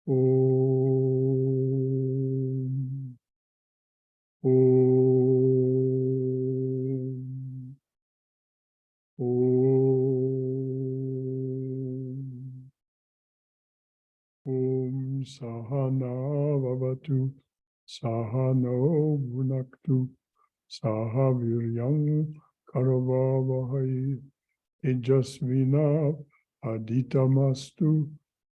Om. Om. Om. Om Sahana Vavatu Sahano Bhunaktu Saha Viryam Karavavahai Tejasvina Aditamastu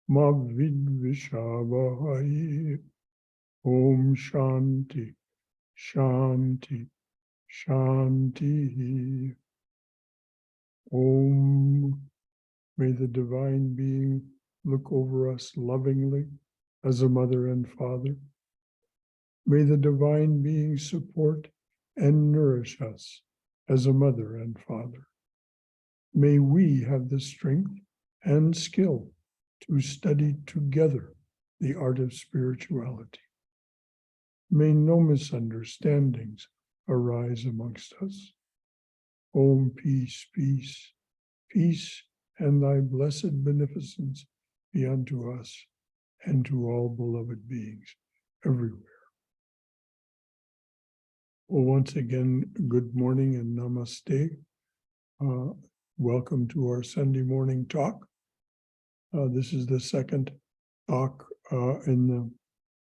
Ma Vidvishavahai. Om Shanti Shanti Shanti. Om. May the Divine Being look over us lovingly as a mother and father. May the Divine Being support and nourish us as a mother and father. May we have the strength and skill to study together the art of spirituality. May no misunderstandings arise amongst us. Om, peace, peace, peace, and thy blessed beneficence be unto us and to all beloved beings everywhere. Well, once again, good morning and namaste. Welcome to our Sunday morning talk. This is the second talk in the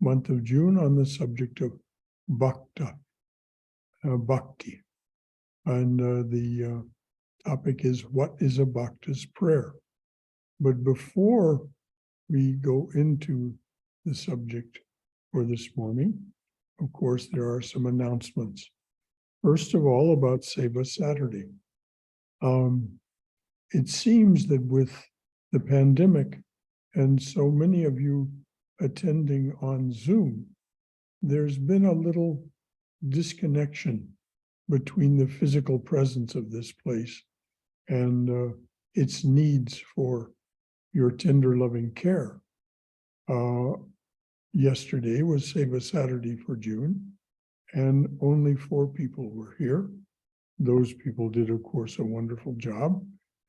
month of June on the subject of Bhakta, Bhakti. And the topic is, what is a Bhakta's prayer? But before we go into the subject for this morning, of course, there are some announcements. First of all, about Seva Saturday. It seems that with the pandemic and so many of you attending on Zoom, there's been a little disconnection between the physical presence of this place and its needs for your tender, loving care. Yesterday was Seva Saturday for June, and only 4 people were here. Those people did, of course, a wonderful job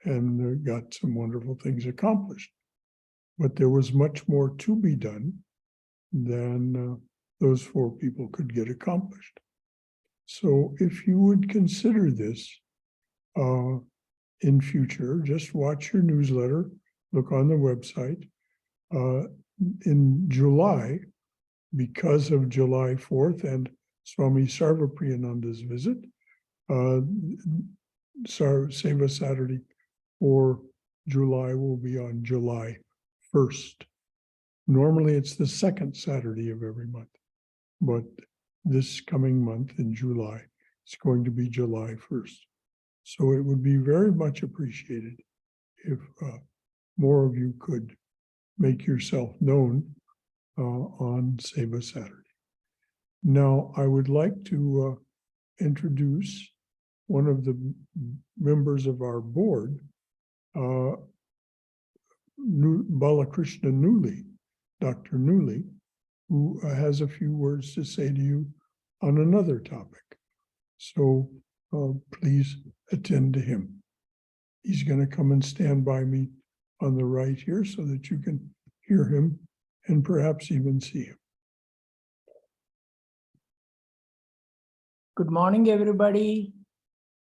and got some wonderful things accomplished. But there was much more to be done than those 4 people could get accomplished. So if you would consider this in future, just watch your newsletter, look on the website. In July, because of July 4th and Swami Sarvapriyananda's visit, Seva Saturday for July will be on July 1st. Normally it's the second Saturday of every month, but this coming month in July, it's going to be July 1st. So it would be very much appreciated if more of you could make yourself known on Seva Saturday. Now, I would like to introduce one of the members of our board, Balakrishna Nuli, Dr. Nuli, who has a few words to say to you on another topic. So please attend to him. He's going to come and stand by me on the right here so that you can hear him and perhaps even see him. Good morning, everybody.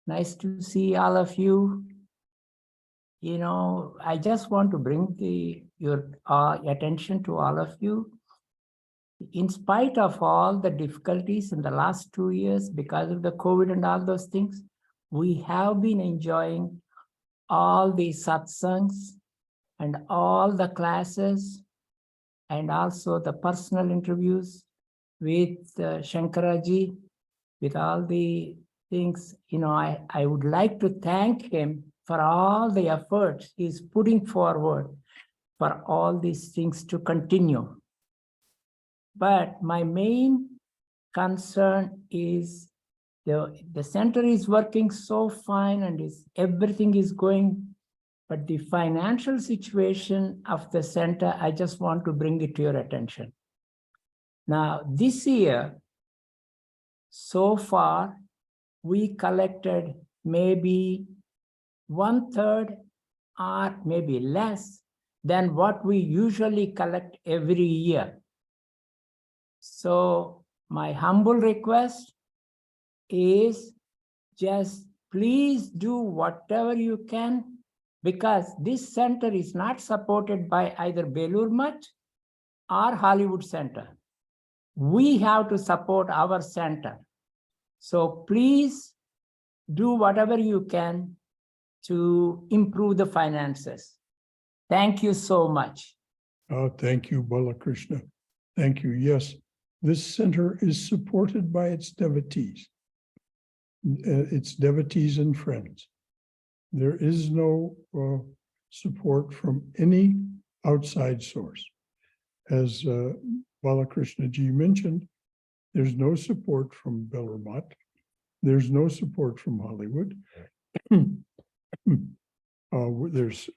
Nice to see all of you. You know, I just want to bring your attention to all of you. In spite of all the difficulties in the last 2 years because of the COVID and all those things, we have been enjoying all the satsangs and all the classes and also the personal interviews with Shankara ji, with all the things. You know, I would like to thank him for all the efforts he's putting forward for all these things to continue. But my main concern is the center is working so fine and everything is going, but the financial situation of the center, I just want to bring it to your attention. Now, this year, so far, we collected maybe 1/3 or maybe less than what we usually collect every year. So my humble request is just please do whatever you can, because this center is not supported by either Belur Much or Hollywood Center. We have to support our center. So please do whatever you can to improve the finances. Thank you so much. Thank you, Balakrishna. Thank you. Yes, this center is supported by its devotees and friends. There is no support from any outside source. As Balakrishna ji mentioned, there's no support from Belur. There's no support from Hollywood. There's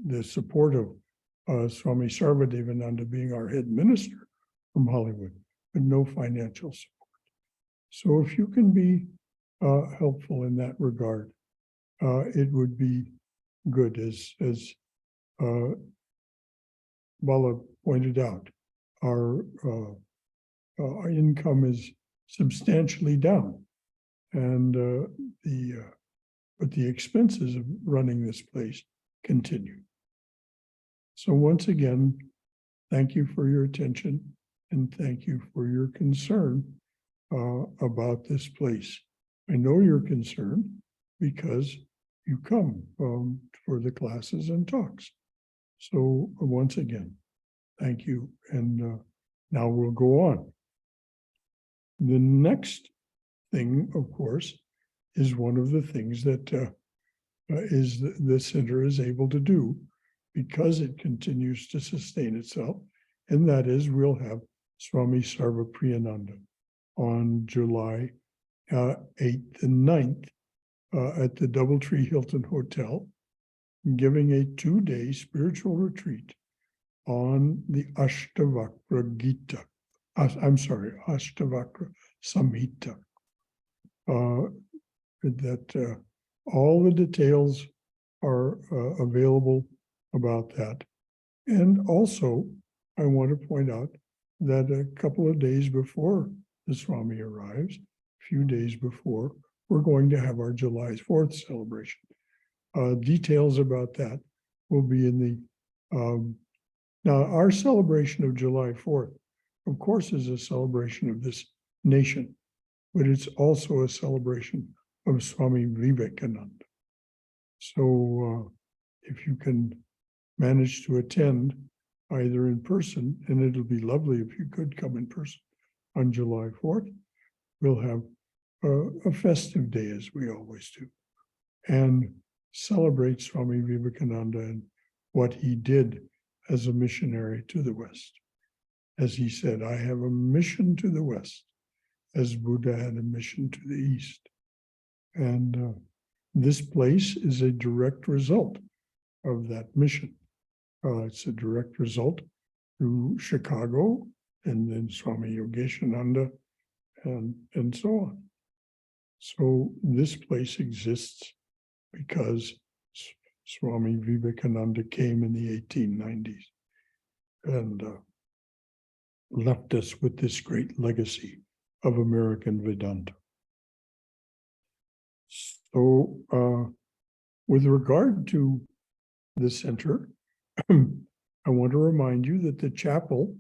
the support of Swami Sarvadevananda being our head minister from Hollywood, but no financial support. So if you can be helpful in that regard, it would be good. As Bala pointed out, our income is substantially down, and but the expenses of running this place continue. So once again, thank you for your attention, and thank you for your concern about this place. I know you're concerned because you come for the classes and talks. So once again, thank you. And now we'll go on. The next thing, of course, is one of the things that the center is able to do because it continues to sustain itself, and that is we'll have Swami Sarvapriyananda on July 8th and 9th at the Doubletree Hilton Hotel, giving a 2-day spiritual retreat on the Ashtavakra Gita. Ashtavakra Samhita. That all the details are available about that. And also, I want to point out that a couple of days before the Swami arrives, a few days before, we're going to have our July 4th celebration. Details about that will be in the, now our celebration of July 4th, of course, is a celebration of this nation, but it's also a celebration of Swami Vivekananda. So if you can manage to attend either in person, and it'll be lovely if you could come in person on July 4th, we'll have a festive day as we always do, and celebrate Swami Vivekananda and what he did as a missionary to the West. As he said, I have a mission to the West, as Buddha had a mission to the East. And this place is a direct result of that mission. It's a direct result through Chicago, and then Swami Yogeshananda, and so on. So this place exists because Swami Vivekananda came in the 1890s and left us with this great legacy of American Vedanta. So with regard to the center, I want to remind you that the chapel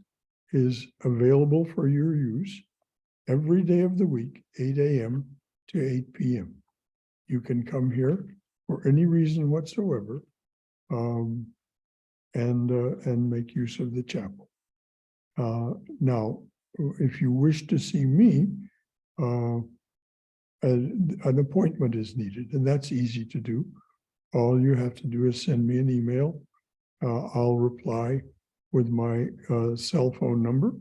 is available for your use every day of the week, 8 a.m. to 8 p.m. You can come here for any reason whatsoever and make use of the chapel. Now, if you wish to see me, an appointment is needed, and that's easy to do. All you have to do is send me an email. I'll reply with my cell phone number.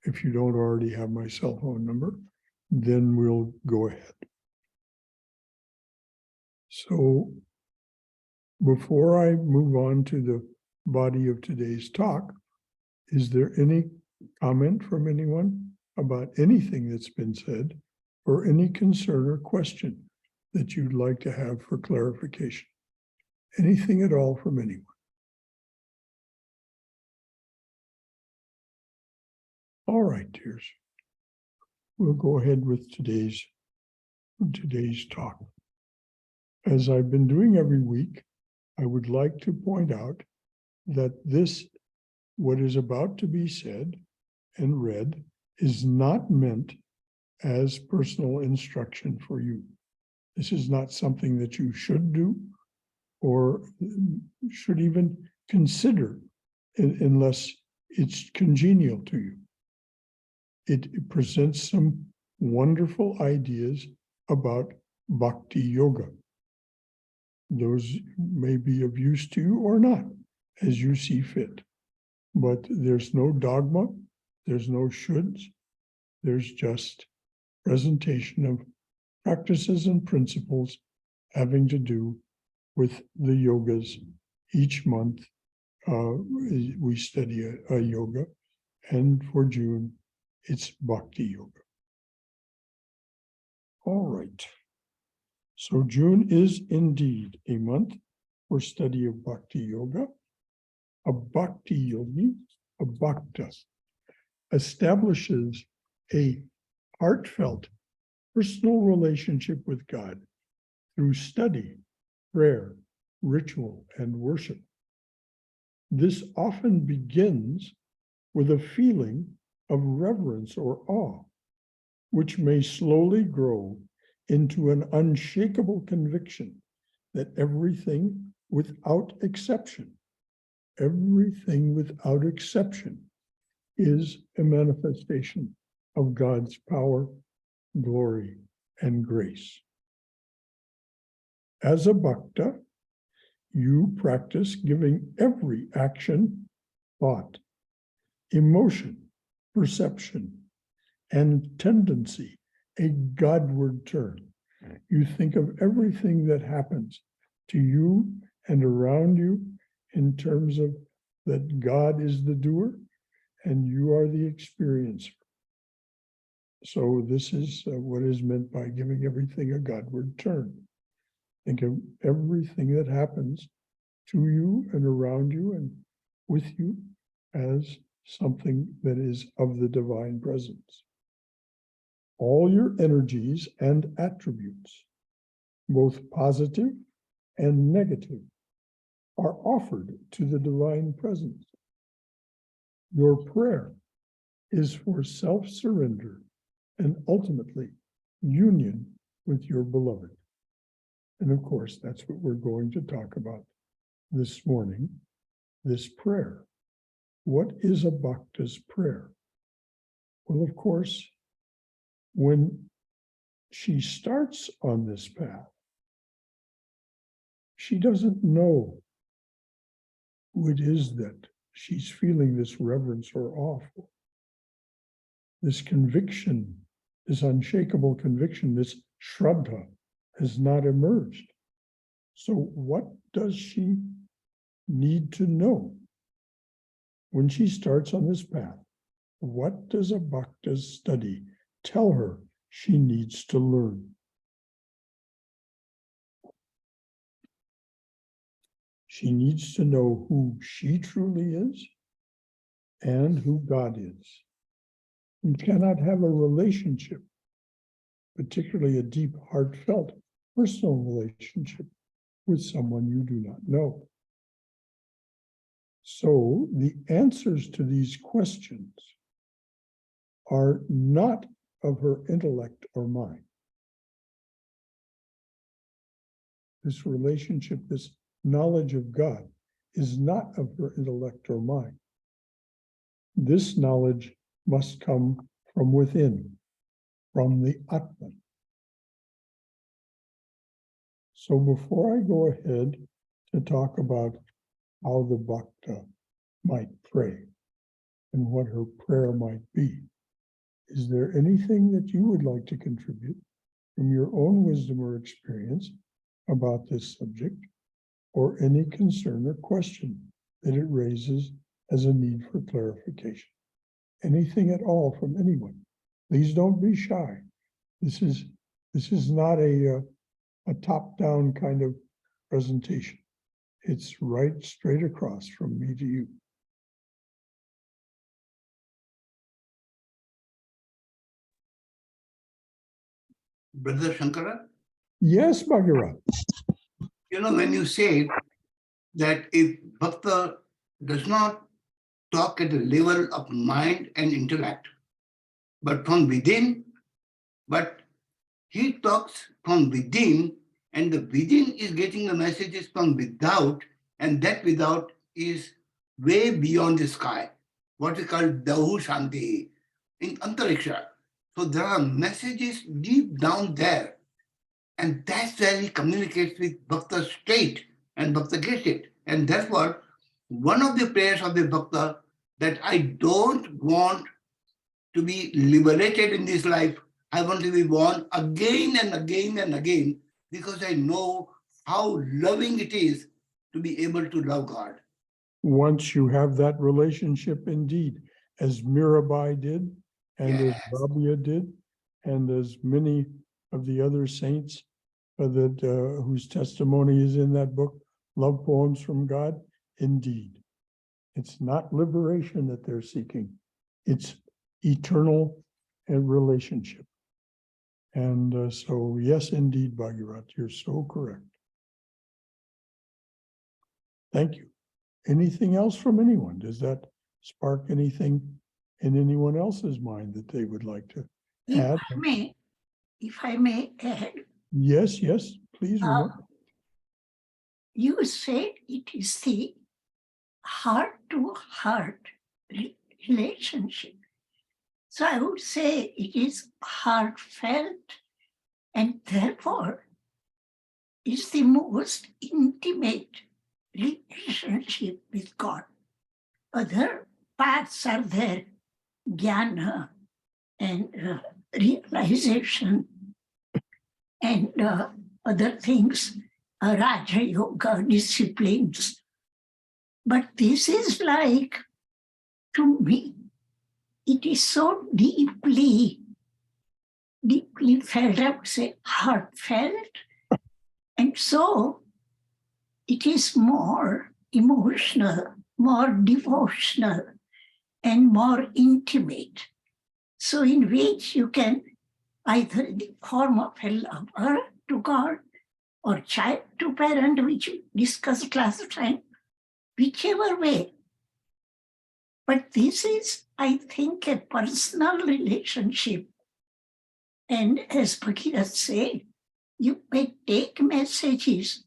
If you don't already have my cell phone number, then we'll go ahead. So before I move on to the body of today's talk, is there any comment from anyone about anything that's been said, or any concern or question that you'd like to have for clarification? Anything at all from anyone? All right, dears. We'll go ahead with today's talk. As I've been doing every week, I would like to point out that what is about to be said and read, is not meant as personal instruction for you. This is not something that you should do or should even consider unless it's congenial to you. It presents some wonderful ideas about Bhakti Yoga. Those may be of use to you or not, as you see fit. But there's no dogma, there's no shoulds, there's just presentation of practices and principles having to do with the yogas. Each month, we study a yoga, and for June, it's Bhakti Yoga. All right. So June is indeed a month for study of Bhakti Yoga. A Bhakti yogi, a Bhakta, establishes a heartfelt personal relationship with God through study, prayer, ritual, and worship. This often begins with a feeling of reverence or awe, which may slowly grow into an unshakable conviction that everything without exception is a manifestation of God's power, glory, and grace. As a Bhakta, you practice giving every action, thought, emotion, perception, and tendency a Godward turn. You think of everything that happens to you and around you in terms of that God is the doer and you are the experiencer. So this is what is meant by giving everything a Godward turn. Think of everything that happens to you and around you and with you as something that is of the divine presence. All your energies and attributes, both positive and negative, are offered to the divine presence. Your prayer is for self-surrender and ultimately union with your beloved. And of course, that's what we're going to talk about this morning, this prayer. What is a Bhakta's prayer? Well, of course, when she starts on this path, she doesn't know who it is that she's feeling this reverence or awe for. This conviction, this unshakable conviction, this shraddha has not emerged. So what does she need to know when she starts on this path? What does a Bhakta's study tell her she needs to learn? She needs to know who she truly is and who God is. You cannot have a relationship, particularly a deep, heartfelt, personal relationship, with someone you do not know. So the answers to these questions are not of her intellect or mind. This relationship, this knowledge of God, is not of her intellect or mind. This knowledge must come from within, from the Atman. So before I go ahead to talk about how the Bhakta might pray and what her prayer might be, is there anything that you would like to contribute from your own wisdom or experience about this subject, or any concern or question that it raises as a need for clarification? Anything at all from anyone? Please don't be shy. This is not a top-down kind of presentation. It's right straight across from me to you. Brother Shankara, Yes, Bhagirath. when you say that if Bhakta does not talk at the level of mind and intellect, but from within, but he talks from within, and the within is getting the messages from without, and that without is way beyond the sky, what we call Dahu Shanti in Antariksha. So there are messages deep down there, and that's where he communicates with Bhakta straight, and Bhakta gets it. And that's what one of the prayers of the Bhakta, that I don't want to be liberated in this life. I want to be born again and again and again, because I know how loving it is to be able to love God. Once you have that relationship indeed, as Mirabai did, and Yes. as Rabia did, and as many of the other saints whose testimony is in that book, Love Poems from God, indeed. It's not liberation that they're seeking. It's eternal relationship. And so, yes, indeed, Bhagirath, you're so correct. Thank you. Anything else from anyone? Does that spark anything in anyone else's mind that they would like to add? If I may add. Yes, yes, please. You said it is the heart-to-heart relationship. So I would say it is heartfelt, and therefore is the most intimate relationship with God. Other paths are there, jnana and realization and other things, Raja Yoga disciplines. But this is like, to me, it is so deeply felt, I would say heartfelt. And so it is more emotional, more devotional, and more intimate. So in which you can either in the form of a lover to God or child to parent, which we discussed last time, whichever way. But this is, I think, a personal relationship. And as Bhagirath said, you may take messages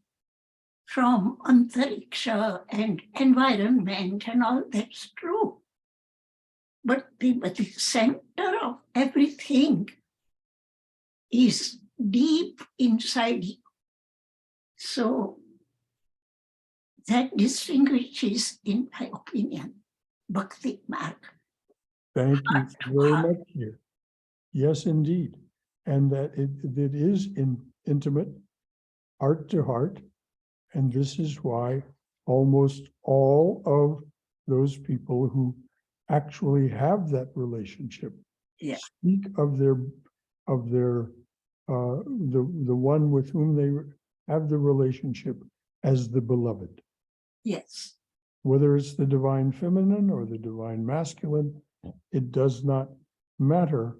from Antariksha and environment and all that's true. But the center of everything is deep inside you. So that distinguishes, in my opinion, Bhakti Marg. Thank you very much here. Yes, indeed. And that it is intimate, heart to heart. And this is why almost all of those people who actually have that relationship speak of the one with whom they have the relationship as the beloved. Yes. Whether it's the divine feminine or the divine masculine, it does not matter.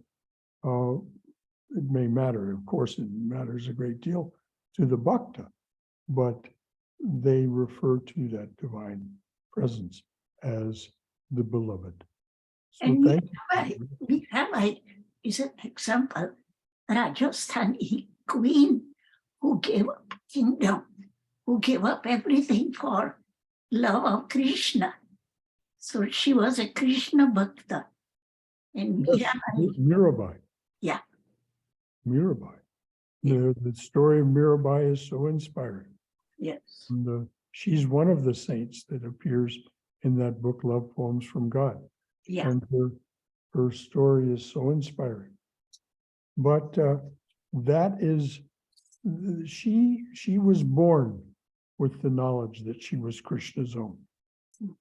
It may matter, of course, it matters a great deal to the Bhakta, but they refer to that divine presence as the beloved. So And thank you. Mirabai is an example. Rajasthani queen who gave up kingdom, who gave up everything for love of Krishna. So she was a Krishna Bhakta. And Mirabai. Yeah. Mirabai. The story of Mirabai is so inspiring. Yes. And, she's one of the saints that appears in that book, Love Poems from God. Yeah. And her story is so inspiring. But that is, she was born with the knowledge that she was Krishna's own.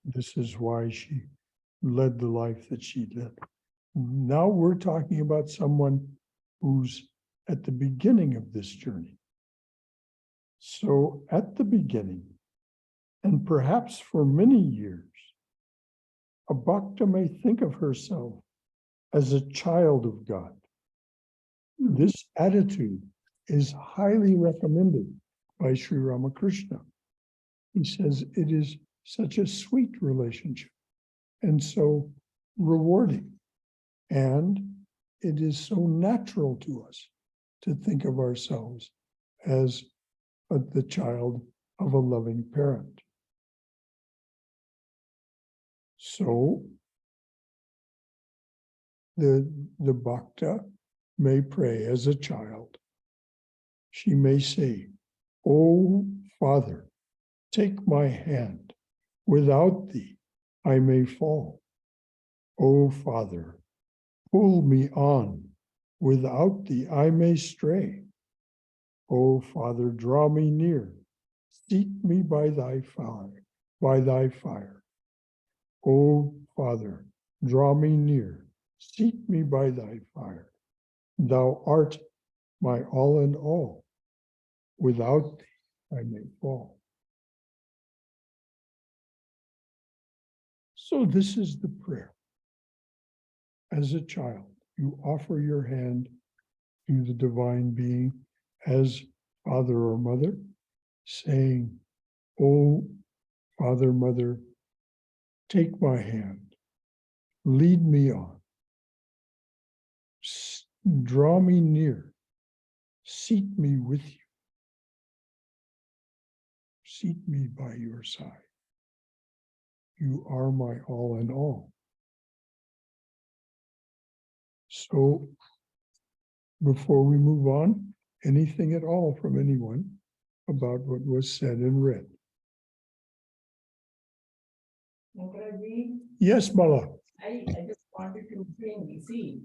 This is why she led the life that she led. Now we're talking about someone who's at the beginning of this journey. So at the beginning, and perhaps for many years, a Bhakta may think of herself as a child of God. This attitude is highly recommended by Sri Ramakrishna. He says it is such a sweet relationship and so rewarding. And it is so natural to us to think of ourselves as the child of a loving parent. So the Bhakta may pray as a child. She may say, "O Father, take my hand. Without thee, I may fall. O Father, pull me on. Without thee, I may stray. O Father, draw me near. Seat me by thy fire. O Father, draw me near. Seat me by thy fire. Thou art my all in all. Without thee, I may fall." So this is the prayer. As a child, you offer your hand to the divine being as father or mother, saying, "O Father, Mother, take my hand, lead me on, draw me near, seat me with you, seat me by your side. You are my all in all." So before we move on, anything at all from anyone about what was said and read? Shankaraji, Yes, Bala. I just wanted to bring, you see,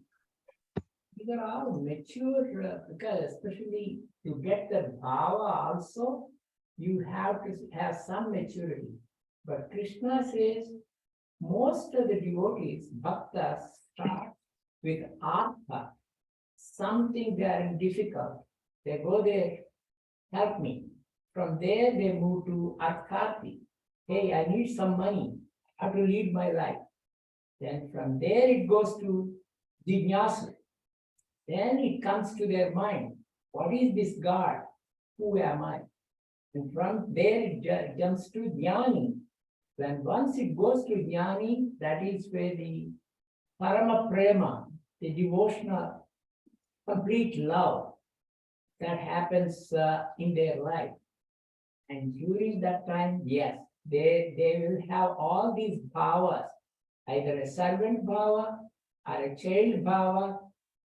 these are all mature, because especially to get the bhava also, you have to have some maturity. But Krishna says, most of the devotees, bhaktas, start with artha, something very difficult. They go there, help me. From there, they move to arthati. Hey, I need some money. I have to lead my life. Then from there, it goes to jignasa. Then it comes to their mind. What is this God? Who am I? And from there, it jumps to jnani. Then once it goes to jnani, that is where the parama prema, the devotional, complete love that happens in their life. And during that time, yes, they will have all these bhavas, either a servant bhava or a child bhava,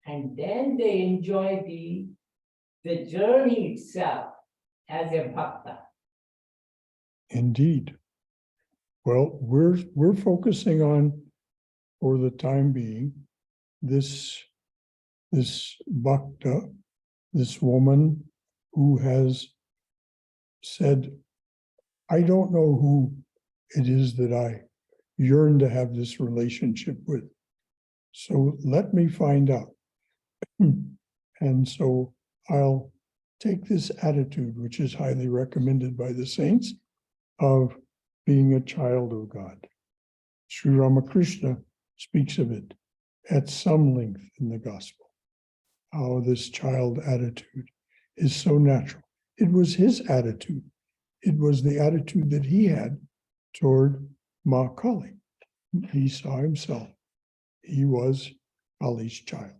and then they enjoy the journey itself as a bhakta. Indeed. Well, we're focusing on, for the time being, this Bhakta, this woman who has said, "I don't know who it is that I yearn to have this relationship with. So let me find out." And so I'll take this attitude, which is highly recommended by the saints, of being a child of God. Sri Ramakrishna speaks of it at some length in the gospel, how this child attitude is so natural. It was his attitude. It was the attitude that he had toward Ma Kali. He saw himself. He was Kali's child.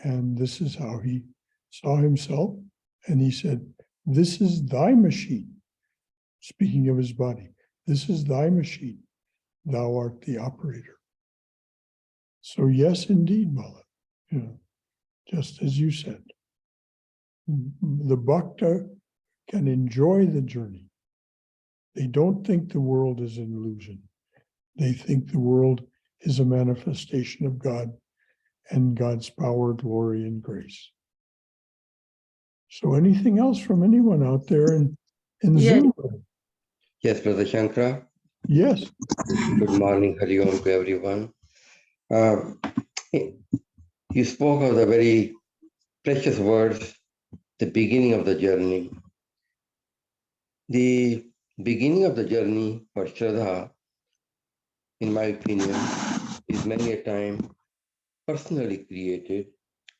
And this is how he saw himself. And he said, "This is thy machine." Speaking of his body, "This is thy machine. Thou art the operator." So yes, indeed, Bala, just as you said, the Bhakta can enjoy the journey. They don't think the world is an illusion. They think the world is a manifestation of God and God's power, glory, and grace. So anything else from anyone out there in Yes. Zoom? Yes, Brother Shankara. Yes. Good morning, Hari Om to everyone. You spoke of the very precious words, the beginning of the journey. The beginning of the journey for Shraddha, in my opinion, is many a time personally created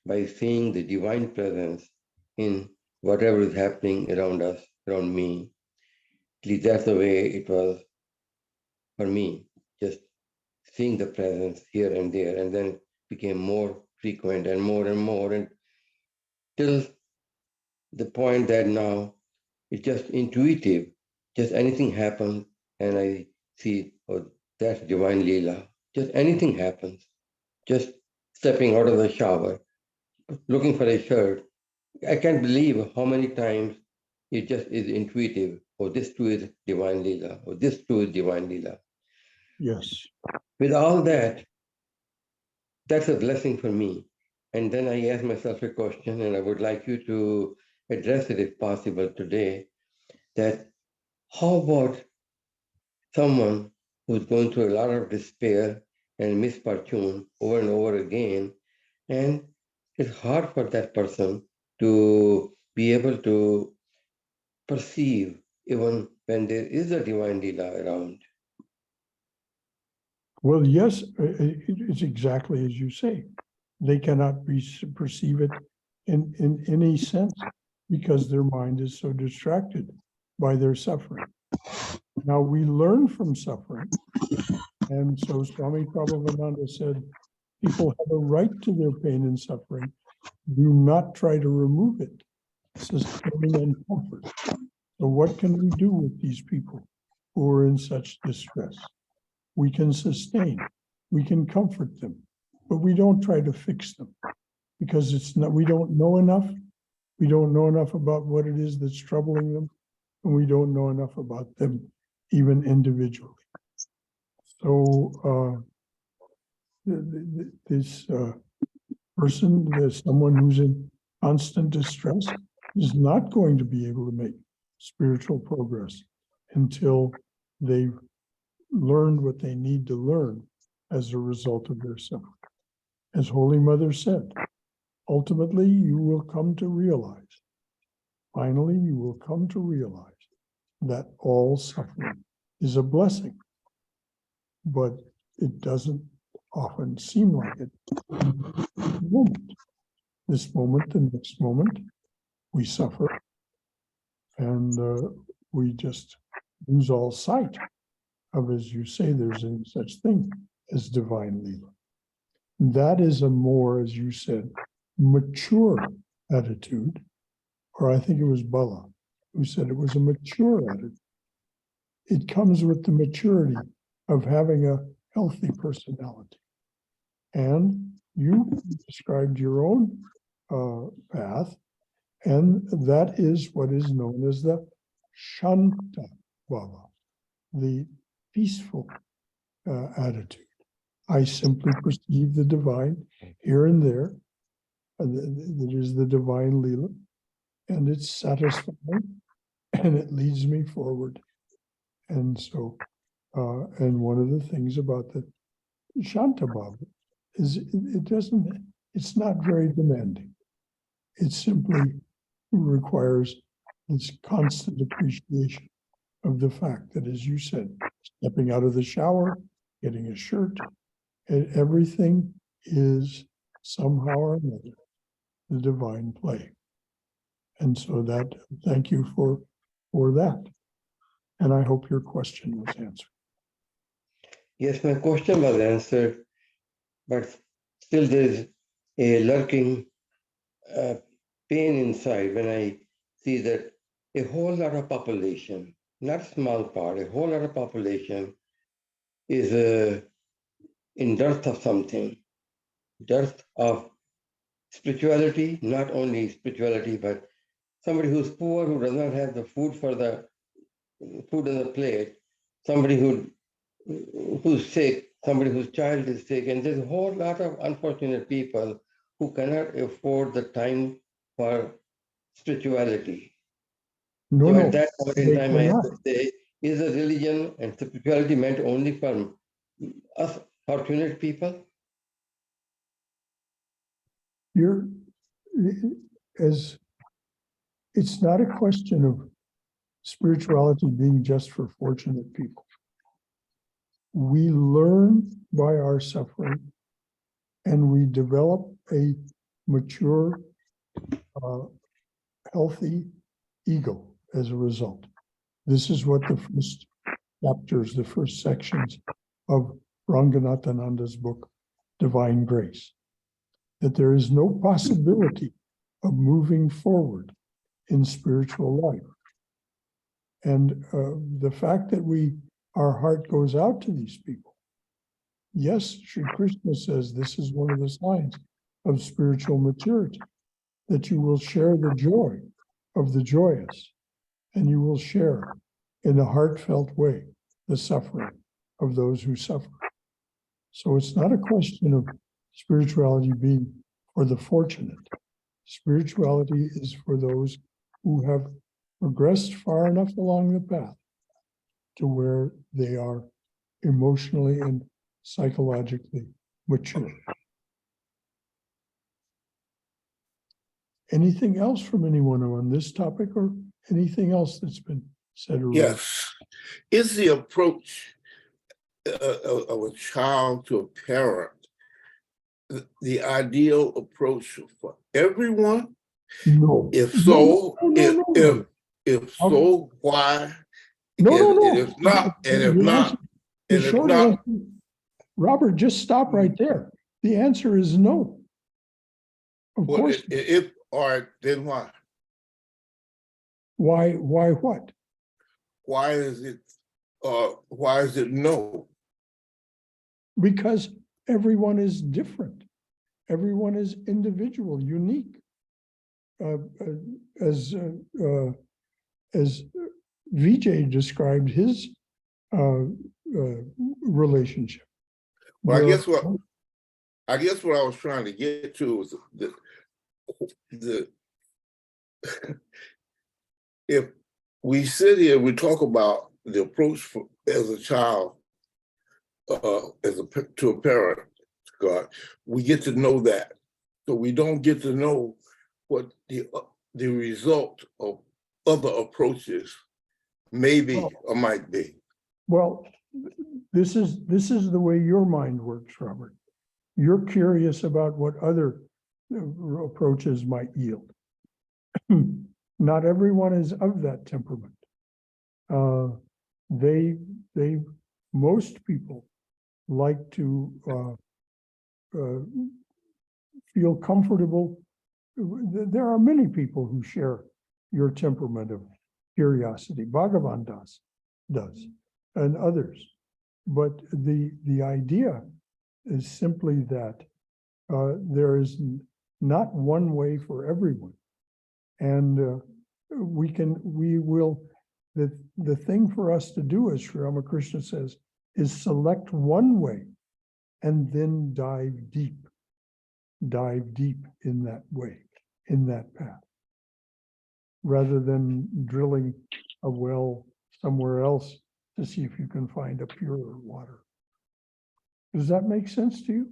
by seeing the divine presence in whatever is happening around us, around me. At least that's the way it was for me, just seeing the presence here and there, and then became more frequent and more, and till the point that now it's just intuitive. Just anything happens, and I see, oh, that's divine Leela. Just anything happens. Just stepping out of the shower, looking for a shirt. I can't believe how many times it just is intuitive. Oh, this too is divine Leela. Oh, this too is divine Leela. Yes. With all that, that's a blessing for me. And then I ask myself a question, and I would like you to address it if possible today, that how about someone who's going through a lot of despair and misfortune over and over again, and it's hard for that person to be able to perceive even when there is a divine Leela around. Well, yes, it's exactly as you say. They cannot perceive it in any sense because their mind is so distracted by their suffering. Now we learn from suffering. And so Swami Prabhupada said, people have a right to their pain and suffering. Do not try to remove it, sustaining and comfort. So what can we do with these people who are in such distress? We can sustain, we can comfort them, but we don't try to fix them because it's not, we don't know enough. We don't know enough about what it is that's troubling them, and we don't know enough about them even individually. So this person, someone who's in constant distress, is not going to be able to make spiritual progress until they've learned what they need to learn as a result of their suffering. As Holy Mother said, ultimately you will come to realize, finally you will come to realize that all suffering is a blessing, but it doesn't often seem like it. This moment, the next moment, we suffer and we just lose all sight of, as you say, there's any such thing as divine Leela. That is a more, as you said, mature attitude, or I think it was Bala who said it was a mature attitude. It comes with the maturity of having a healthy personality. And you described your own path, and that is what is known as the Shanta Bhava, the peaceful attitude. I simply perceive the divine here and there. That is the divine Leela, and it's satisfying, and it leads me forward. And so, and one of the things about the Shanta Bhava is it's not very demanding. It simply requires this constant appreciation of the fact that, as you said, stepping out of the shower, getting a shirt, and everything is somehow or another the divine play. And so that, thank you for that. And I hope your question was answered. Yes, my question was answered, but still there's a lurking pain inside when I see that a whole lot of population, not a small part, a whole lot of population is in dearth of something, dearth of spirituality, not only spirituality, but somebody who's poor, who does not have the food for the food on the plate, somebody who's sick, somebody whose child is sick, and there's a whole lot of unfortunate people who cannot afford the time for spirituality. No, So no, at that point in they time, I have cannot. to say, is a religion and spirituality meant only for us fortunate people? You're, as it's not a question of spirituality being just for fortunate people. We learn by our suffering, and we develop a mature, healthy ego as a result. This is what the first chapters, the first sections of Ranganathananda's book, Divine Grace, that there is no possibility of moving forward in spiritual life. And the fact that our heart goes out to these people. Yes, Sri Krishna says this is one of the signs of spiritual maturity, that you will share the joy of the joyous, and you will share in a heartfelt way the suffering of those who suffer. So it's not a question of spirituality being for the fortunate. Spirituality is for those who have progressed far enough along the path to where they are emotionally and psychologically mature. Anything else from anyone on this topic, or anything else that's been said or written? Yes. Is the approach of a child to a parent the ideal approach for everyone? No. If so, No. if so, why? No. And if not, The short answer, Robert, just stop right there. The answer is no. Of course. If, all right, then why? Why what? Why is it no? Because everyone is different. Everyone is individual, unique. As Vijay described his relationship. Well, I guess what I was trying to get to was the if we sit here, we talk about the approach as a child, to a parent, God, we get to know that, so we don't get to know what the result of other approaches may be or might be. Well, this is the way your mind works, Robert. You're curious about what other approaches might yield. Not everyone is of that temperament. Most people like to feel comfortable. There are many people who share your temperament of curiosity. Bhagavan does, and others. But the idea is simply that there is not one way for everyone. And the thing for us to do, as Sri Ramakrishna says, is select one way and then dive deep in that way, in that path, rather than drilling a well somewhere else to see if you can find a purer water. Does that make sense to you?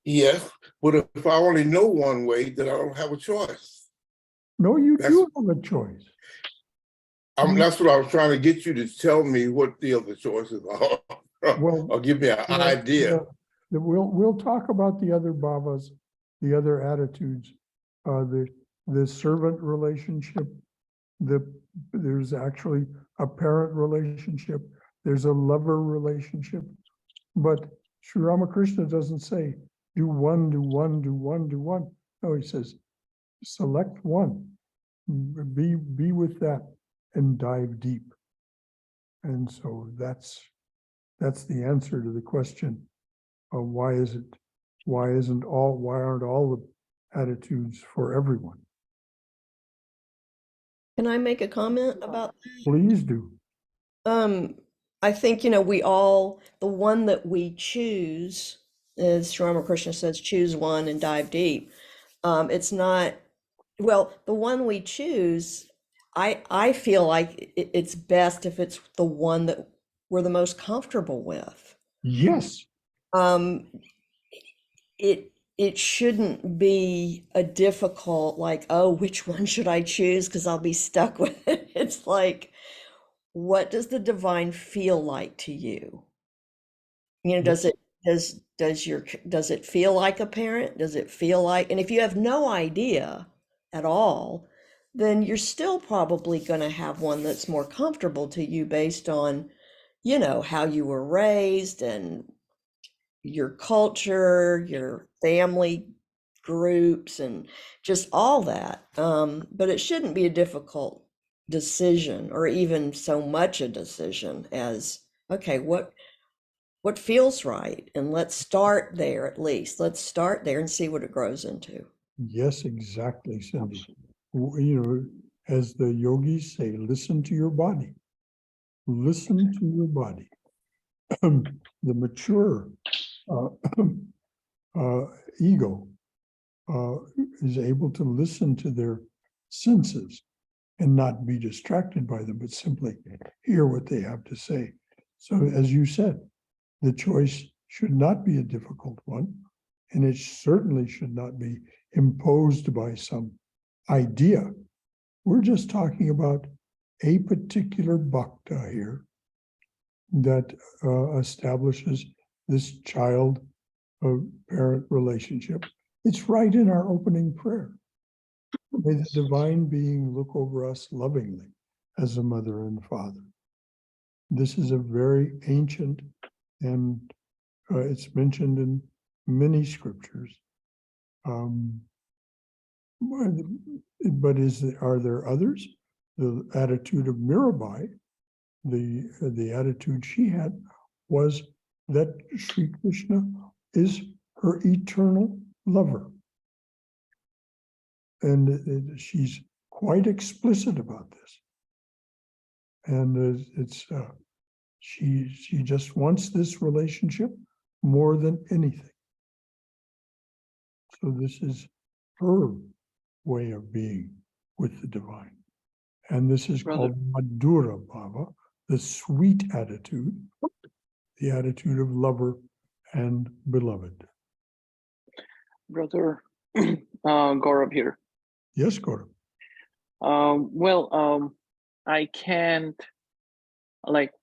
Yes, but if I only know one way, then I don't have a choice. No, you do have a choice. That's what I was trying to get you to tell me what the other choices are, or give me an idea. We'll talk about the other bhavas, the other attitudes, the servant relationship. There's actually a parent relationship. There's a lover relationship. But Sri Ramakrishna doesn't say, do one. No, he says, select one, be with that and dive deep. And so that's the answer to the question of why aren't all the attitudes for everyone? Can I make a comment about that? Please do. I think, the one that we choose, as Sri Ramakrishna says, choose one and dive deep. It's not, the one we choose, I feel like it's best if it's the one that we're the most comfortable with. Yes. It shouldn't be a difficult, which one should I choose? Because I'll be stuck with it. It's like, what does the divine feel like to you? Does it does it feel like a parent? Does it feel like, and if you have no idea at all, then you're still probably going to have one that's more comfortable to you based on, how you were raised and your culture, your family groups, and just all that. But it shouldn't be a difficult decision, or even so much a decision as, okay, what feels right? And let's start there at least. Let's start there and see what it grows into. Yes, exactly, Cindy. As the yogis say, listen to your body. Listen to your body. The mature ego is able to listen to their senses and not be distracted by them, but simply hear what they have to say. So as you said, the choice should not be a difficult one, and it certainly should not be imposed by some idea. We're just talking about a particular bhakta here that establishes this child-parent relationship. It's right in our opening prayer. May the divine being look over us lovingly as a mother and father. This is a very ancient, and it's mentioned in many scriptures. But are there others? The attitude of Mirabai, the attitude she had was that Sri Krishna is her eternal lover. And she's quite explicit about this. And she just wants this relationship more than anything. So this is her way of being with the divine. And this is called Madhura Bhava, the sweet attitude, the attitude of lover and beloved. Brother Gaurav here. Yes, Gaurav. I can't, like,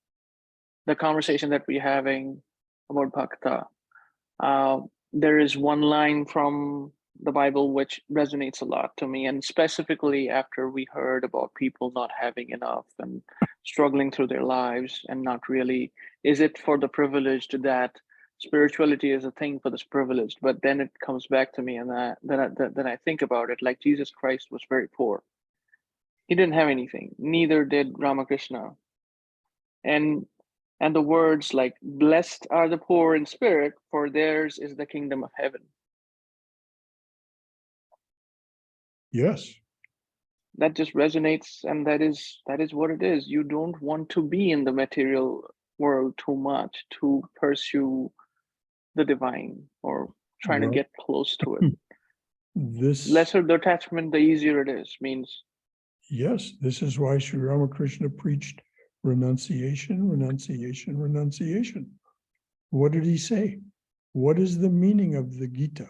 the conversation that we're having about Bhakta, there is one line from the Bible which resonates a lot to me, and specifically after we heard about people not having enough and struggling through their lives and not really, is it for the privileged that spirituality is a thing for this privileged? But then it comes back to me, and then I think about it, like Jesus Christ was very poor. He didn't have anything, neither did Ramakrishna. And the words like, blessed are the poor in spirit, for theirs is the kingdom of heaven. Yes. That just resonates, and that is what it is. You don't want to be in the material world too much to pursue the divine or trying to get close to it. This lesser the attachment, the easier it is. Means yes, this is why Sri Ramakrishna preached renunciation, renunciation, renunciation. What did he say? What is the meaning of the Gita,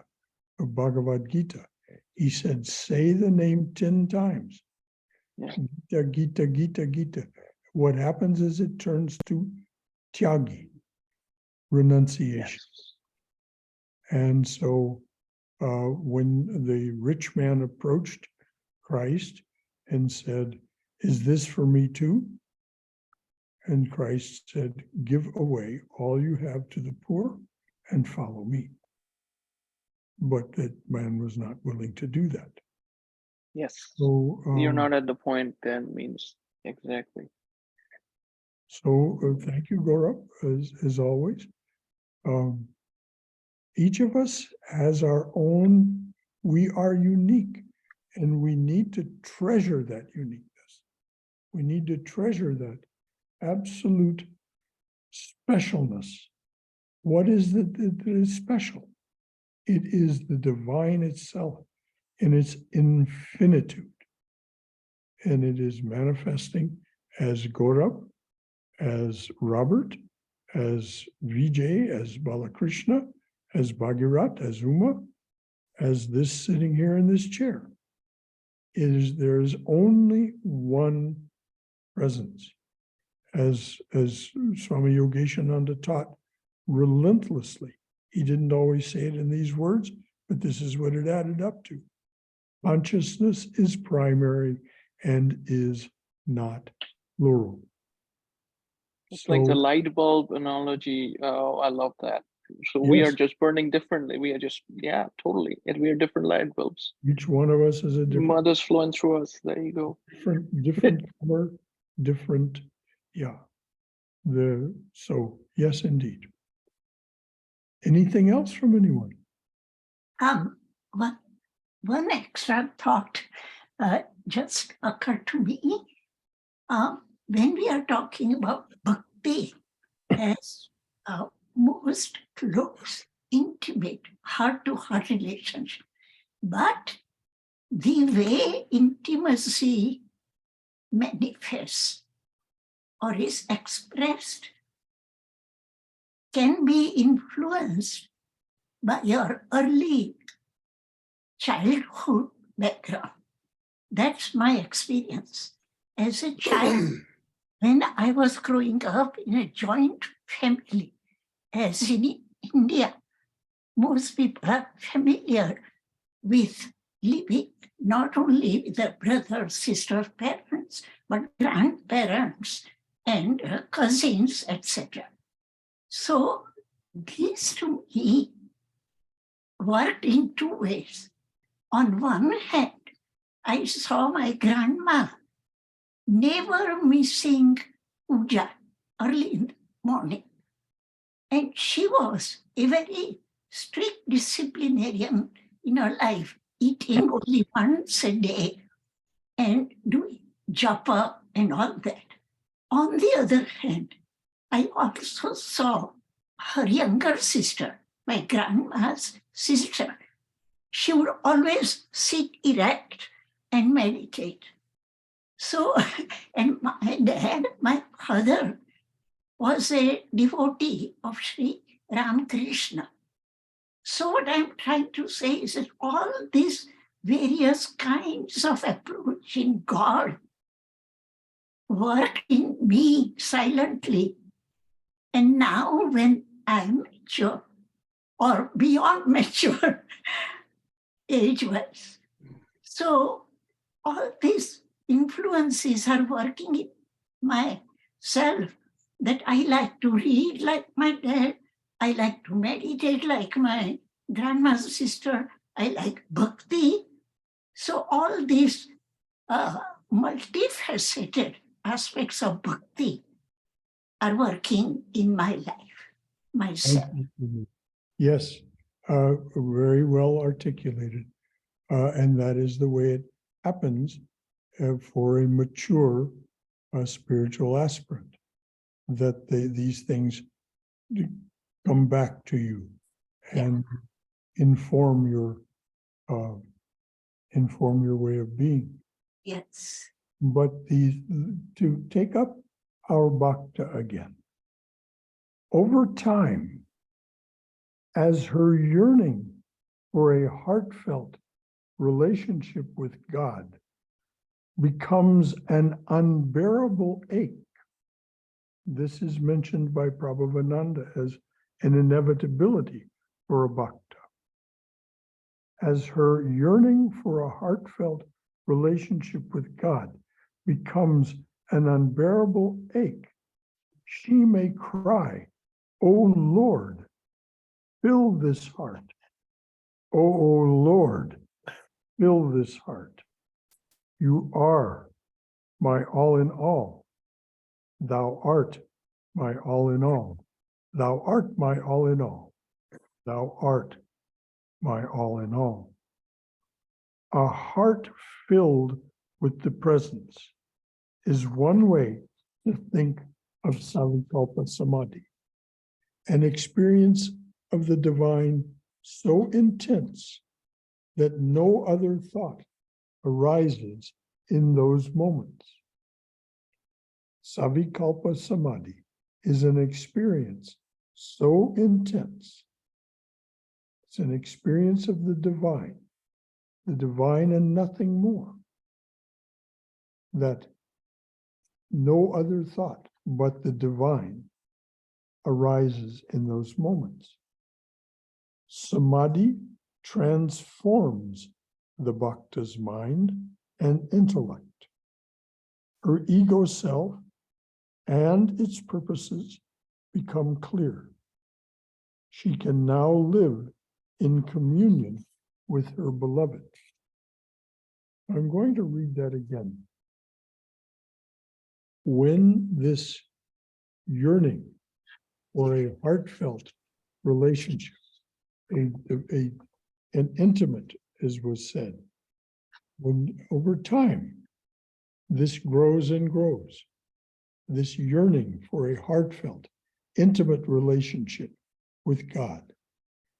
of Bhagavad Gita? He said, say the name 10 times. Yeah. Gita, Gita, Gita, Gita. What happens is it turns to tyagi, renunciation. yes. And so when the rich man approached Christ and said, is this for me too? And Christ said, give away all you have to the poor and follow me. But that man was not willing to do that. Yes. So You're not at the point then, means exactly. So thank you, Gaurav, as always. Each of us has our own, we are unique, and we need to treasure that uniqueness. We need to treasure that absolute specialness. What is it that is special? It is the divine itself in its infinitude. And it is manifesting as Gaurav, as Robert, as Vijay, as Balakrishna, as Bhagirat, as Uma, as this sitting here in this chair. There is only one presence. As Swami Yogeshananda taught relentlessly. He didn't always say it in these words, but this is what it added up to. Consciousness is primary and is not plural. It's like the So light bulb analogy. Oh, I love that. So we are yes, just burning differently. We are just, yeah, totally. And we are different light bulbs. each one of us is a different, Mother's flowing through us. There you go. different color, different, yeah. So yes, indeed. Anything else from anyone? One extra thought just occurred to me. When we are talking about bhakti as most close, intimate, heart-to-heart relationship, but the way intimacy manifests or is expressed can be influenced by your early childhood background. That's my experience. As a child, when I was growing up in a joint family, as in India, most people are familiar with living not only with the brother, sister, parents, but grandparents and cousins, etc. So this to me worked in two ways. On one hand, I saw my grandma never missing puja early in the morning. And she was a very strict disciplinarian in her life, eating only once a day and doing japa and all that. On the other hand, I also saw her younger sister, my grandma's sister. She would always sit erect and meditate. So, and my dad, my father, was a devotee of Sri Ramakrishna. So what I'm trying to say is that all these various kinds of approaching God work in me silently. And now when I'm mature or beyond mature age-wise, so all these influences are working in myself, that I like to read like my dad, I like to meditate like my grandma's sister, I like bhakti. So all these multifaceted aspects of bhakti are working in my life, myself. Yes, very well articulated. And that is the way it happens for a mature spiritual aspirant, that these things come back to you and inform your way of being. Yes. But to take up our Bhakta again, over time, as her yearning for a heartfelt relationship with God becomes an unbearable ache. This is mentioned by Prabhupada as an inevitability for a bhakta. As her yearning for a heartfelt relationship with God becomes an unbearable ache, she may cry, "O Lord, fill this heart. O Lord, fill this heart. You are my all in all. Thou art my all in all. Thou art my all in all. Thou art my all in all." A heart filled with the presence is one way to think of Savikalpa Samadhi, an experience of the divine so intense that no other thought arises in those moments. Savikalpa Samadhi is an experience so intense. It's an experience of the divine and nothing more, that no other thought but the divine arises in those moments. Samadhi transforms the bhakta's mind and intellect. Her ego self and its purposes become clear. She can now live in communion with her beloved. I'm going to read that again. When this yearning or a heartfelt relationship, an intimate, as was said, when over time, this grows and grows, this yearning for a heartfelt, intimate relationship with God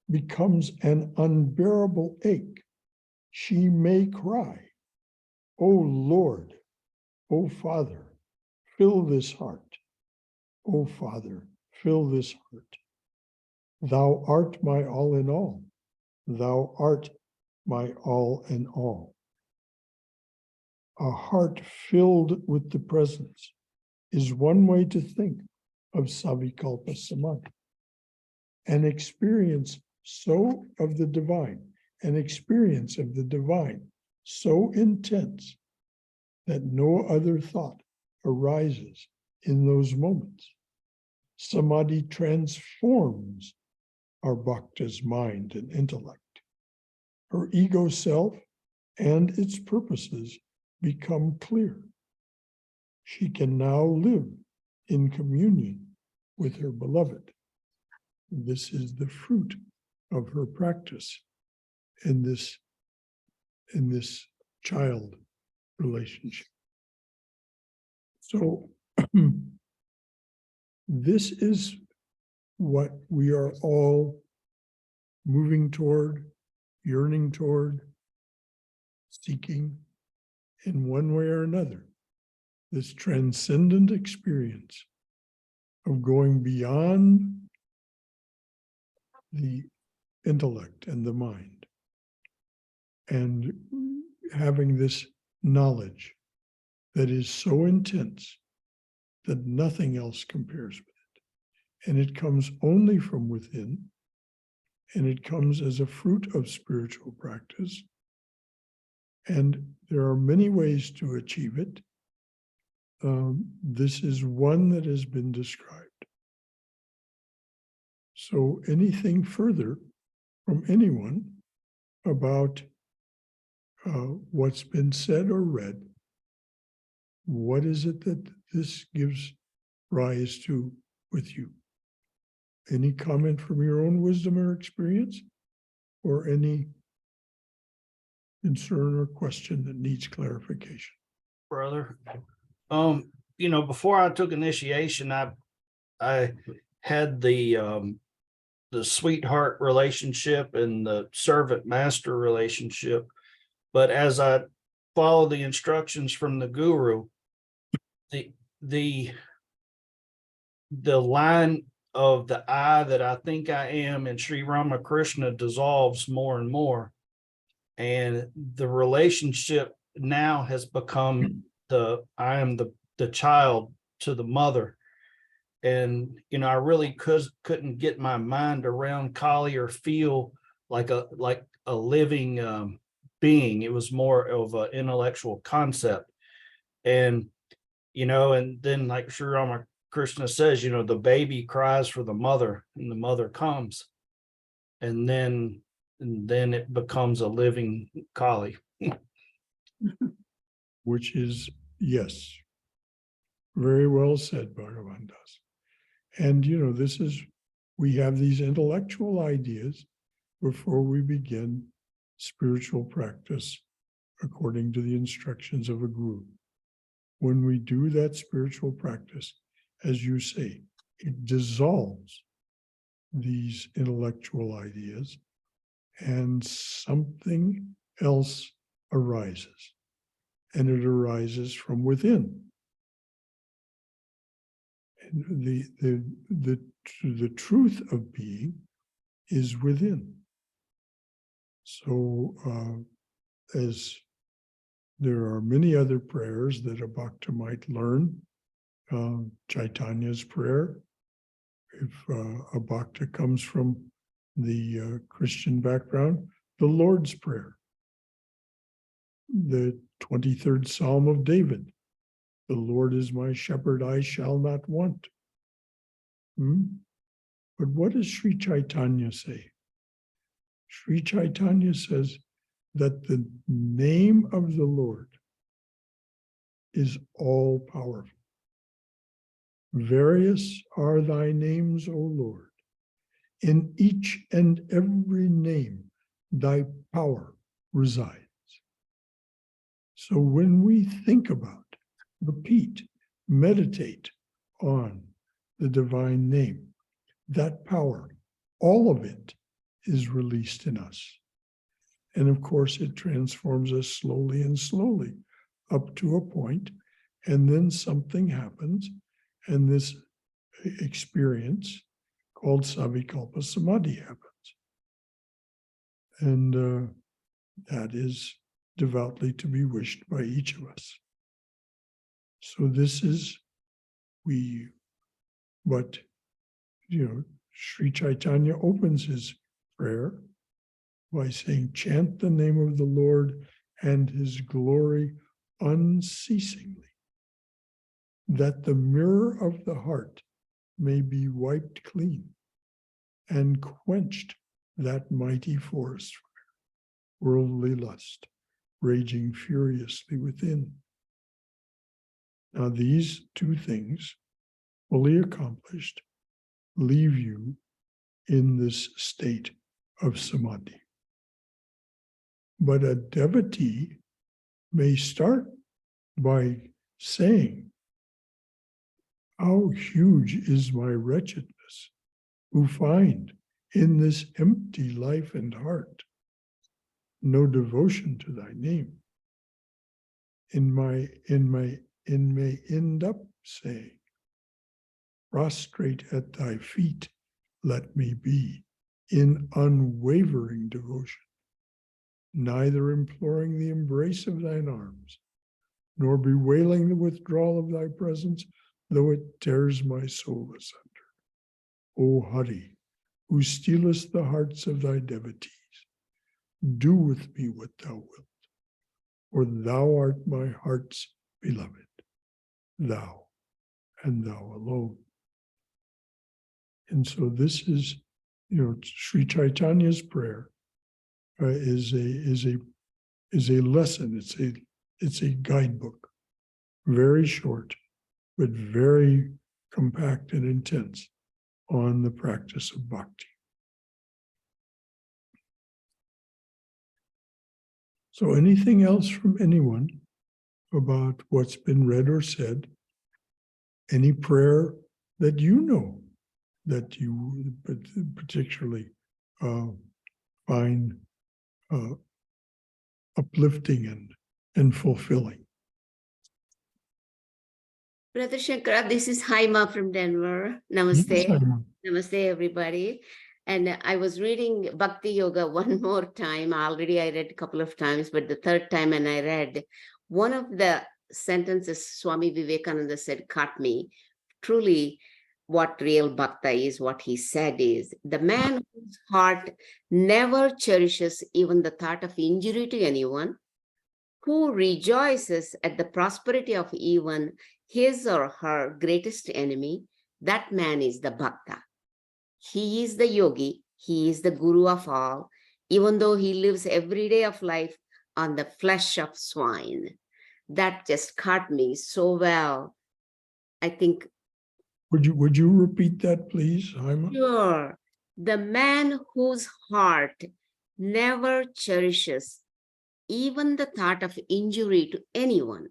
becomes an unbearable ache. She may cry, "O Lord, O Father, fill this heart. O Father, fill this heart. Thou art my all in all. Thou art my all in all." A heart filled with the presence is one way to think of Savikalpa Samadhi. An experience so of the divine, an experience of the divine so intense that no other thought arises in those moments. Samadhi transforms our bhakta's mind and intellect. Her ego self and its purposes become clear. She can now live in communion with her beloved. This is the fruit of her practice in this child relationship. So this is what we are all moving toward, yearning toward, seeking in one way or another, this transcendent experience of going beyond the intellect and the mind and having this knowledge that is so intense that nothing else compares with it. And it comes only from within, and it comes as a fruit of spiritual practice. And there are many ways to achieve it. This is one that has been described. So anything further from anyone about what's been said or read? What is it that this gives rise to with you? Any comment from your own wisdom or experience, or any concern or question that needs clarification? Brother, before I took initiation, I had the sweetheart relationship and the servant master relationship, but as I follow the instructions from the guru, the line of the I that I think I am in Sri Ramakrishna dissolves more and more, and the relationship now has become I am the child to the mother. And I really couldn't get my mind around Kali or feel like a living being. It was more of an intellectual concept. And and then, like Sri Ramakrishna says, the baby cries for the mother, and the mother comes, and then it becomes a living Kali. Which is, yes, very well said, Bhagavan Das. And we have these intellectual ideas before we begin spiritual practice according to the instructions of a guru. When we do that spiritual practice, as you say, it dissolves these intellectual ideas and something else arises. And it arises from within. And the truth of being is within. So as there are many other prayers that a bhakta might learn, Chaitanya's prayer if a Bhakta comes from the Christian background, the Lord's Prayer, the 23rd Psalm of David, the Lord is my shepherd, I shall not want. But what does Sri Chaitanya say? Sri Chaitanya says that the name of the Lord is all powerful. Various are thy names, O Lord. In each and every name, thy power resides. So when we think about, repeat, meditate on the divine name, that power, all of it is released in us. And of course, it transforms us slowly and slowly up to a point, and then something happens, and this experience called Savikalpa Samadhi happens. And that is devoutly to be wished by each of us. So this is but Sri Chaitanya opens his prayer by saying, chant the name of the Lord and his glory unceasingly, that the mirror of the heart may be wiped clean and quenched that mighty forest fire, worldly lust, raging furiously within. Now these two things, fully accomplished, leave you in this state of samadhi. But a devotee may start by saying, how huge is my wretchedness, who find in this empty life and heart no devotion to thy name. And may end up saying, prostrate at thy feet, let me be in unwavering devotion, neither imploring the embrace of thine arms, nor bewailing the withdrawal of thy presence, though it tears my soul asunder. O Hari, who stealest the hearts of thy devotees, do with me what thou wilt, for thou art my heart's beloved, thou and thou alone. And so this is, Sri Chaitanya's prayer is a lesson. It's a guidebook, very short, but very compact and intense on the practice of bhakti. So anything else from anyone about what's been read or said? Any prayer that you know that you particularly find uplifting and fulfilling? Brother Shankara, this is Haima from Denver. Namaste. Yes, Namaste, everybody. And I was reading Bhakti Yoga one more time. Already I read a couple of times, but the third time and I read one of the sentences Swami Vivekananda said caught me. Truly, what real Bhakta is, what he said is, the man whose heart never cherishes even the thought of injury to anyone, who rejoices at the prosperity of even his or her greatest enemy, that man is the Bhakta. He is the yogi, he is the guru of all, even though he lives every day of life on the flesh of swine. That just caught me so well. I think. Would you repeat that, please, Haima? Sure. The man whose heart never cherishes even the thought of injury to anyone,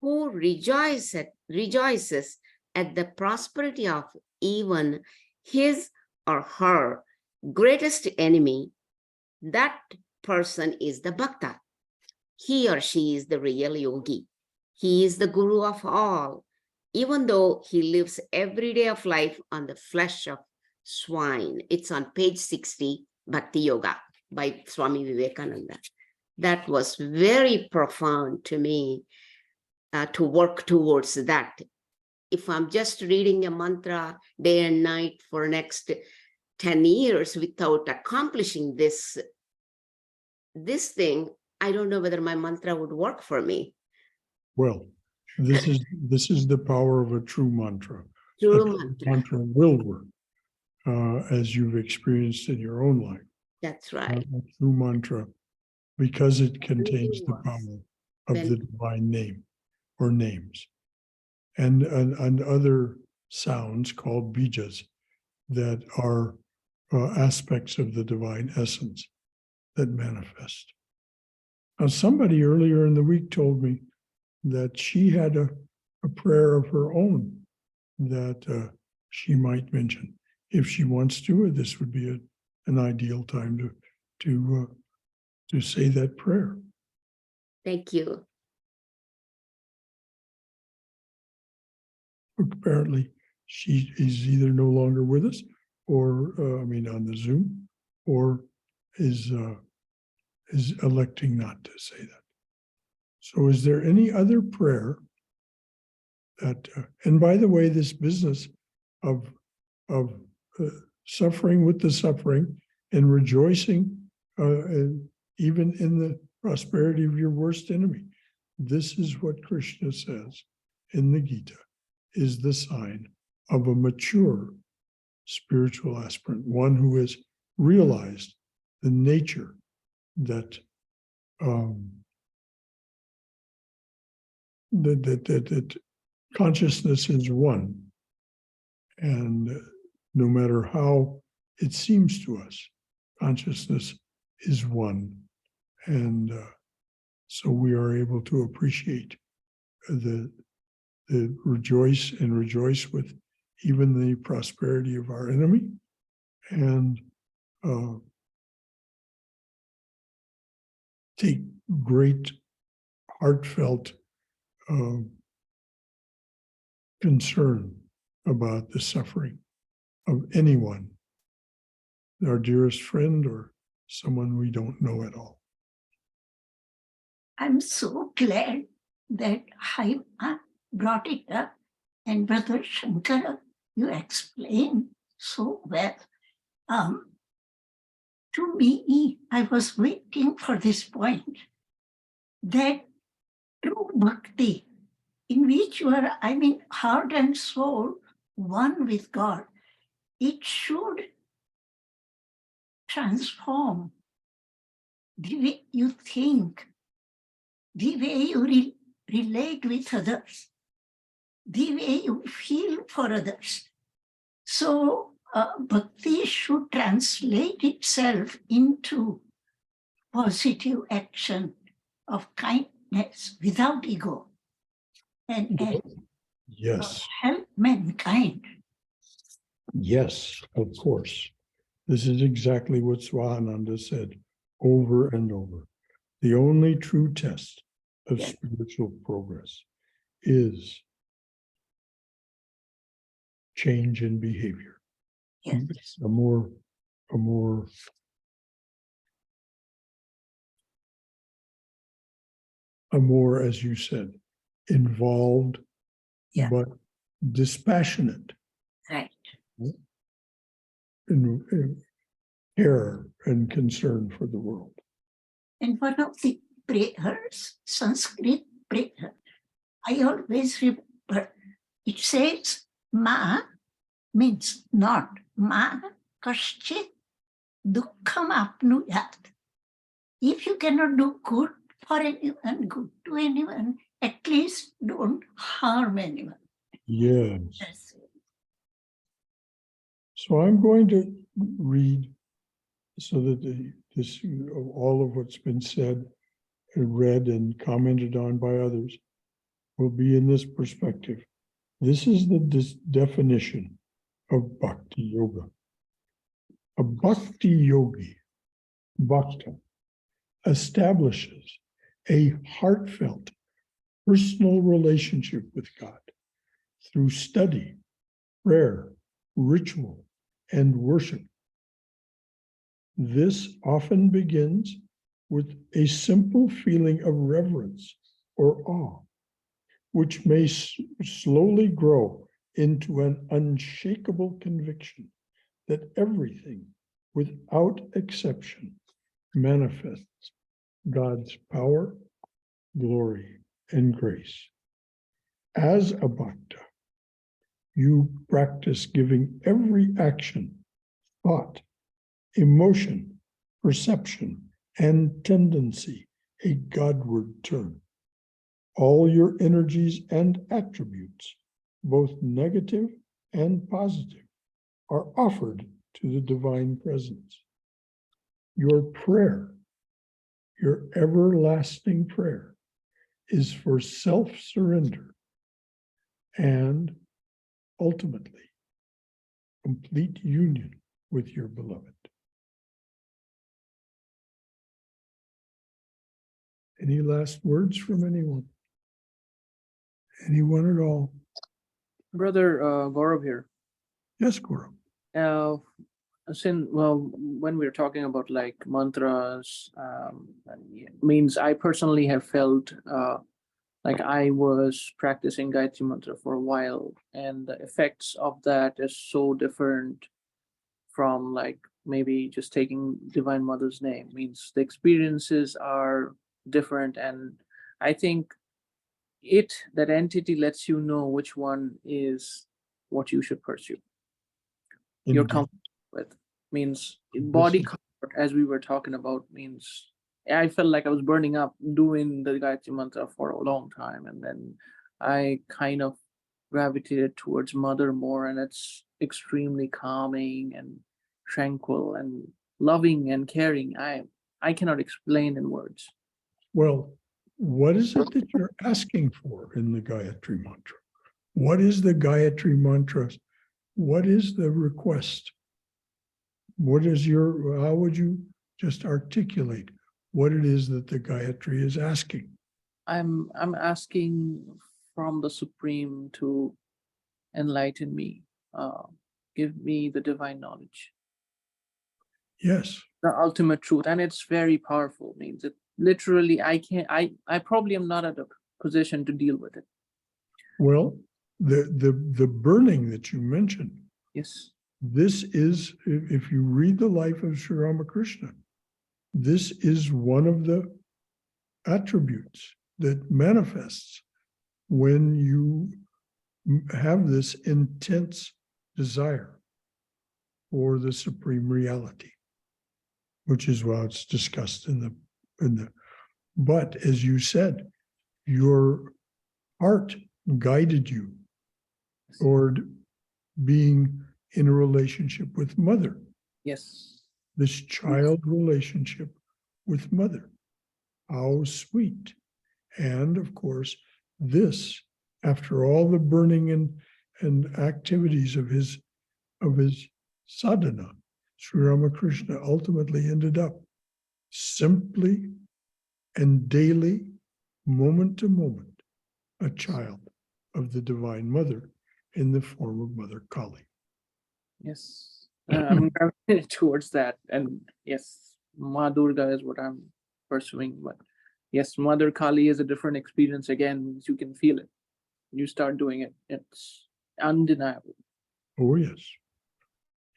who rejoices at the prosperity of even his or her greatest enemy, that person is the Bhakta. He or she is the real yogi. He is the guru of all, even though he lives every day of life on the flesh of swine. It's on page 60, Bhakti Yoga by Swami Vivekananda. That was very profound to me, to work towards that. if I'm just reading a mantra day and night for next 10 years without accomplishing this thing, I don't know whether my mantra would work for me. Well, this is the power of a true mantra. A True true mantra. mantra will work, as you've experienced in your own life. That's right. A true mantra, because it contains the works. power of When- the divine name or names, and other sounds called bijas that are aspects of the divine essence that manifest. Now, somebody earlier in the week told me that she had a prayer of her own that she might mention. If she wants to, this would be an ideal time to say that prayer. Thank you. Apparently, she is either no longer with us, or on the Zoom, or is electing not to say that. So, is there any other prayer that? And by the way, this business of suffering with the suffering and rejoicing, even in the prosperity of your worst enemy, this is what Krishna says in the Gita, is the sign of a mature spiritual aspirant, one who has realized the nature that that consciousness is one, and no matter how it seems to us, consciousness is one, and so we are able to appreciate the rejoice with even the prosperity of our enemy, and take great heartfelt concern about the suffering of anyone, our dearest friend or someone we don't know at all. I'm so glad that I brought it up, and Brother Shankara, you explained so well. To me, I was waiting for this point, that true bhakti, in which you are, heart and soul, one with God, it should transform the way you think, the way you relate with others, the way you feel for others. So bhakti should translate itself into positive action of kindness without ego, and Yes, help mankind. yes, of course. This is exactly what Swahananda said over and over. The only true test of Yes. spiritual progress is change in behavior. Yes. A more, as you said, involved, Yeah. but dispassionate Right. in care and concern for the world. And one of the prayers, Sanskrit prayer, I always remember, it says, Ma means not, Ma kaschit dukkham apnuyat. If you cannot do good for anyone, good to anyone, at least don't harm anyone. Yes. That's it. So I'm going to read so that all of what's been said and read and commented on by others will be in this perspective. This is the definition of Bhakti Yoga. A Bhakti yogi, Bhakta, establishes a heartfelt personal relationship with God through study, prayer, ritual, and worship. This often begins with a simple feeling of reverence or awe which may slowly grow into an unshakable conviction that everything, without exception, manifests God's power, glory, and grace. As a Bhakta, you practice giving every action, thought, emotion, perception, and tendency a Godward turn. All your energies and attributes, both negative and positive, are offered to the divine presence. Your prayer, your everlasting prayer, is for self-surrender and ultimately complete union with your beloved. Any last words from anyone? Anyone at all? Brother Gaurav here. Yes, Guru. When we're talking about like mantras, means I personally have felt like I was practicing Gayatri Mantra for a while, and the effects of that is so different from like maybe just taking Divine Mother's name. Means the experiences are different, and I think that entity lets you know which one is what you should pursue. You're Indeed. comfortable with. Means body comfort, as we were talking about, means I felt like I was burning up doing the Gayatri Mantra for a long time, and then I kind of gravitated towards Mother more, and it's extremely calming and tranquil and loving and caring. I cannot explain in words. Well, what is it that you're asking for in the Gayatri Mantra? What is the Gayatri Mantra? What is the request? How would you just articulate what it is that the Gayatri is asking? I'm asking from the Supreme to enlighten me, give me the divine knowledge, Yes. the ultimate truth, and it's very powerful. Means it literally, I probably am not at a position to deal with it. Well, the burning that you mentioned, Yes. this is, if you read the life of Sri Ramakrishna, this is one of the attributes that manifests when you have this intense desire for the supreme reality, which is what it's discussed in the. But as you said, your heart guided you toward being in a relationship with Mother. Yes. This child relationship with Mother. How sweet. And of course, this, after all the burning and activities of his sadhana, Sri Ramakrishna ultimately ended up simply and daily, moment to moment, a child of the Divine Mother in the form of Mother Kali. Yes. I'm gravitated towards that, and yes, Ma Durga is what I'm pursuing. But yes, Mother Kali is a different experience again. You can feel it. You start doing it. It's undeniable. Oh, yes.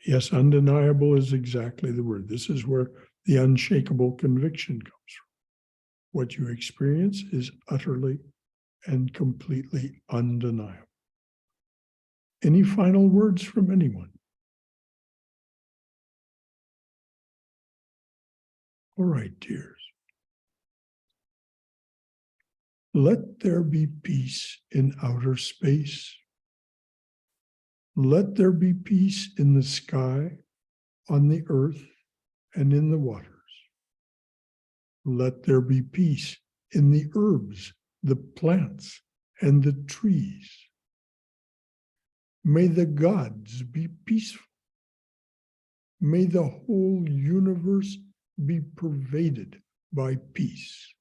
Yes, undeniable is exactly the word. This is where the unshakable conviction comes from. What you experience is utterly and completely undeniable. Any final words from anyone? All right, dears. Let there be peace in outer space. Let there be peace in the sky, on the earth, and in the waters. Let there be peace in the herbs, the plants, and the trees. May the gods be peaceful. May the whole universe be pervaded by peace.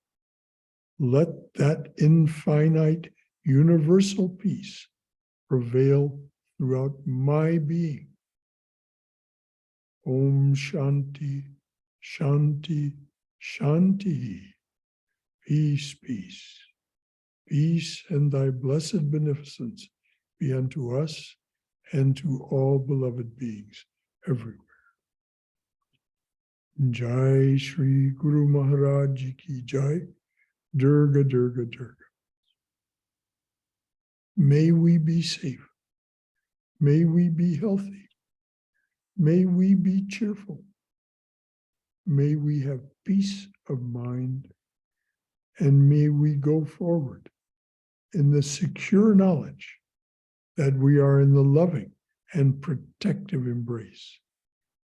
Let that infinite universal peace prevail throughout my being. Om Shanti, Shanti, Shanti. Peace, peace, peace and thy blessed beneficence be unto us and to all beloved beings everywhere. Jai Shri Guru Maharaj Ji Ki Jai, Durga Durga Durga. May we be safe. May we be healthy. May we be cheerful. May we have peace of mind. And may we go forward in the secure knowledge that we are in the loving and protective embrace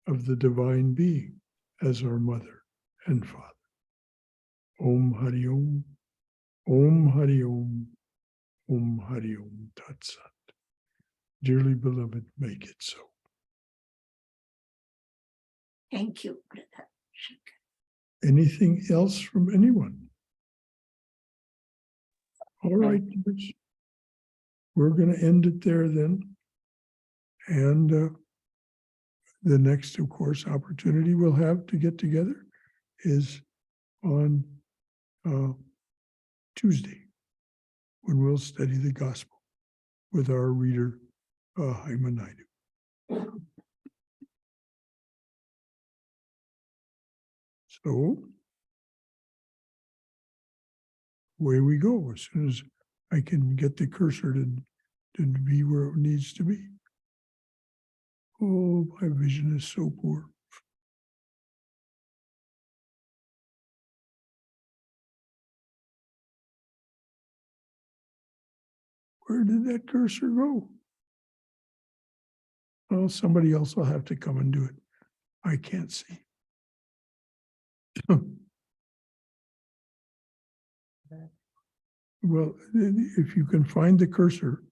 of the divine being as our mother and father. Om Hari Om, Om Hari Om, Om Hari Om Tat Sat. Dearly beloved, make it so. Thank you, Brother Shankara. Anything else from anyone? All right, dears. We're going to end it there then. And the next, of course, opportunity we'll have to get together is on Tuesday, when we'll study the gospel with our reader, Haimanaidu. So, away we go as soon as I can get the cursor to be where it needs to be. Oh, my vision is so poor. Where did that cursor go? Well, somebody else will have to come and do it. I can't see. Well, if you can find the cursor,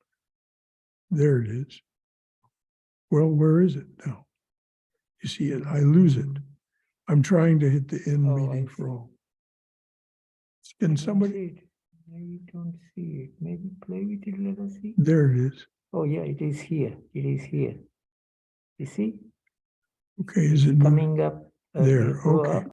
there it is. Well, where is it now? You see it, I lose it. I'm trying to hit the end meeting for all. Can somebody? I don't see it. Maybe play with it, let us see. There it is. Oh yeah, it is here. It is here. You see? Okay, is it Coming up. there? you go Okay. up,